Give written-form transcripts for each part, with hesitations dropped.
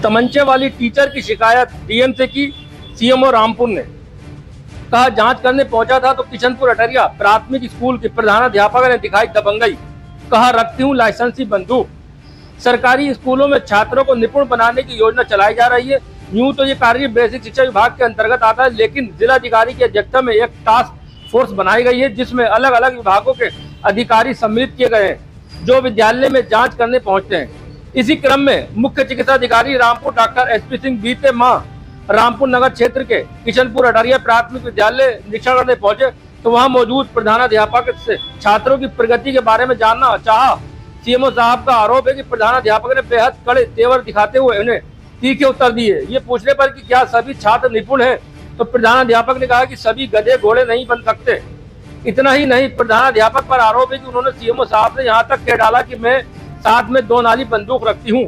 तमंचे वाली टीचर की शिकायत डीएम से की सीएमओ रामपुर ने। कहा जांच करने पहुंचा था तो किशनपुर अटरिया प्राथमिक स्कूल की प्रधानाध्यापक ने दिखाई दबंगई। कहा रखती हूं लाइसेंसी बंदूक। सरकारी स्कूलों में छात्रों को निपुण बनाने की योजना चलाई जा रही है। यूं तो ये कार्य बेसिक शिक्षा विभाग के अंतर्गत आता है, लेकिन जिलाधिकारी की अध्यक्षता में एक टास्क फोर्स बनाई गई है जिसमें अलग अलग विभागों के अधिकारी सम्मिलित किए गए हैं जो विद्यालय में जांच करने पहुंचते हैं। इसी क्रम में मुख्य चिकित्सा अधिकारी रामपुर डॉक्टर एसपी सिंह बीते माह रामपुर नगर क्षेत्र के किशनपुर अटरिया प्राथमिक विद्यालय निरीक्षण करने पहुंचे तो वहां मौजूद प्रधानाध्यापक से छात्रों की प्रगति के बारे में जानना चाहा। सीएमओ साहब का आरोप है कि प्रधानाध्यापक ने बेहद कड़े तेवर दिखाते हुए उन्हें तीखे उत्तर दिए। ये पूछने पर कि क्या सभी छात्र निपुण हैं, तो प्रधानाध्यापक ने कहा कि सभी गधे घोड़े नहीं बन सकते। इतना ही नहीं, प्रधानाध्यापक पर आरोप है कि उन्होंने सीएमओ साहब से यहाँ तक कह डाला कि मैं साथ में 2 नाली बंदूक रखती हूँ।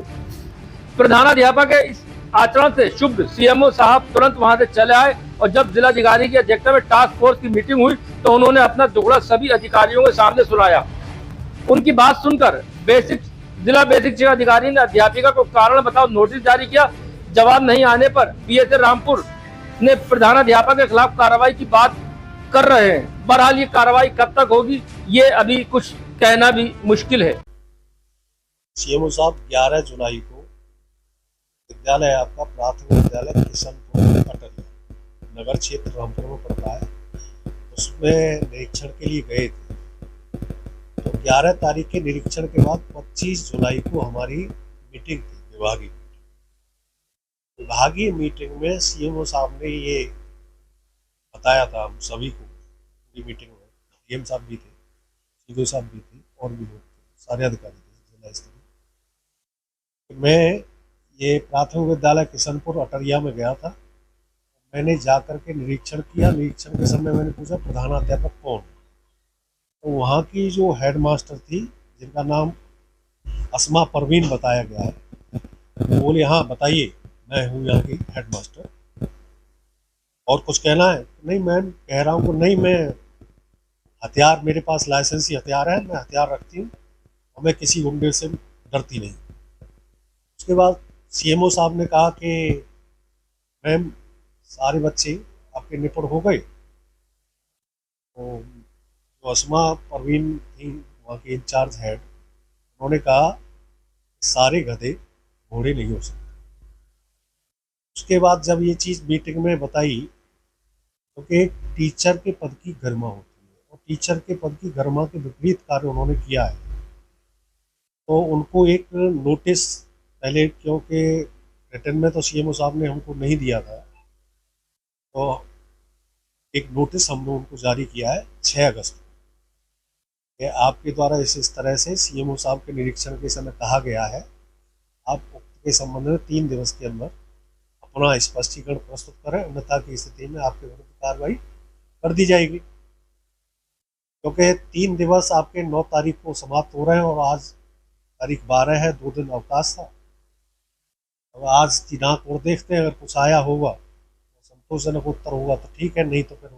प्रधानाध्यापक के इस आचरण से शुभ सीएमओ साहब तुरंत वहां से चले आए और जब जिलाधिकारी की अध्यक्षता में टास्क फोर्स की मीटिंग हुई तो उन्होंने अपना दुखड़ा सभी अधिकारियों के सामने सुनाया। उनकी बात सुनकर जिला बेसिक शिक्षा अधिकारी ने अध्यापिका को कारण बताओ नोटिस जारी किया। जवाब नहीं आने पर पीएसए रामपुर ने प्रधानाध्यापक के खिलाफ कार्रवाई की बात कर रहे हैं। बहरहाल ये कार्रवाई कब तक होगी ये अभी कुछ कहना भी मुश्किल है। सीएमओ साहब 11 जुलाई को विद्यालय आपका प्राथमिक विद्यालय किशनपुर अटरिया नगर क्षेत्र रामपुर में पड़ता है, उसमें निरीक्षण के लिए गए थे। तो 11 तारीख के निरीक्षण के बाद 25 जुलाई को हमारी मीटिंग थी, विभागीय मीटिंग में सीएमओ साहब ने ये बताया था हम सभी को। पूरी मीटिंग में डीएम साहब भी थे, सीओ साहब भी थे और भी लोग थे, सारे अधिकारी थे जिला स्तरीय। मैं ये प्राथमिक विद्यालय किशनपुर अटरिया में गया था। मैंने जाकर के निरीक्षण किया। निरीक्षण के समय मैंने पूछा प्रधानाध्यापक कौन, तो वहाँ की जो हेडमास्टर थी जिनका नाम अस्मा परवीन बताया गया है, वो बोले हाँ बताइए मैं हूँ यहाँ की हेडमास्टर, और कुछ कहना है? नहीं मैम कह रहा हूँ नहीं, मैं हथियार, मेरे पास लाइसेंसी हथियार है, मैं हथियार रखती हूँ और मैं किसी गुंडे से डरती नहीं। उसके बाद सीएमओ साहब ने कहा कि मैम सारे बच्चे आपके निपुण हो गए। तो जो अस्मा परवीन थी वहाँ की इंचार्ज हेड, उन्होंने कहा सारे गधे घोड़े नहीं हो सकते। उसके बाद जब ये चीज़ मीटिंग में बताई क्योंकि एक टीचर के पद की गरिमा होती है और टीचर के पद की गरिमा के विपरीत कार्य उन्होंने किया है, तो उनको एक नोटिस पहले, क्योंकि रिटर्न में तो सीएमओ साहब ने हमको नहीं दिया था, तो एक नोटिस हमने उनको जारी किया है 6 अगस्त को। आपके द्वारा इस तरह से सीएमओ साहब के निरीक्षण के समय कहा गया है, आप उक्त के संबंध में 3 दिवस के अंदर अपना स्पष्टीकरण प्रस्तुत करें, अन्यथा की स्थिति में आपके विरुद्ध कार्रवाई कर दी जाएगी। क्योंकि 3 दिवस आपके 9 तारीख को समाप्त हो रहे हैं और आज तारीख 12 है, 2 दिन अवकाश था। अब आज दिनांक और देखते हैं, अगर कुछ आया होगा संतोषजनक उत्तर होगा तो ठीक है, नहीं तो फिर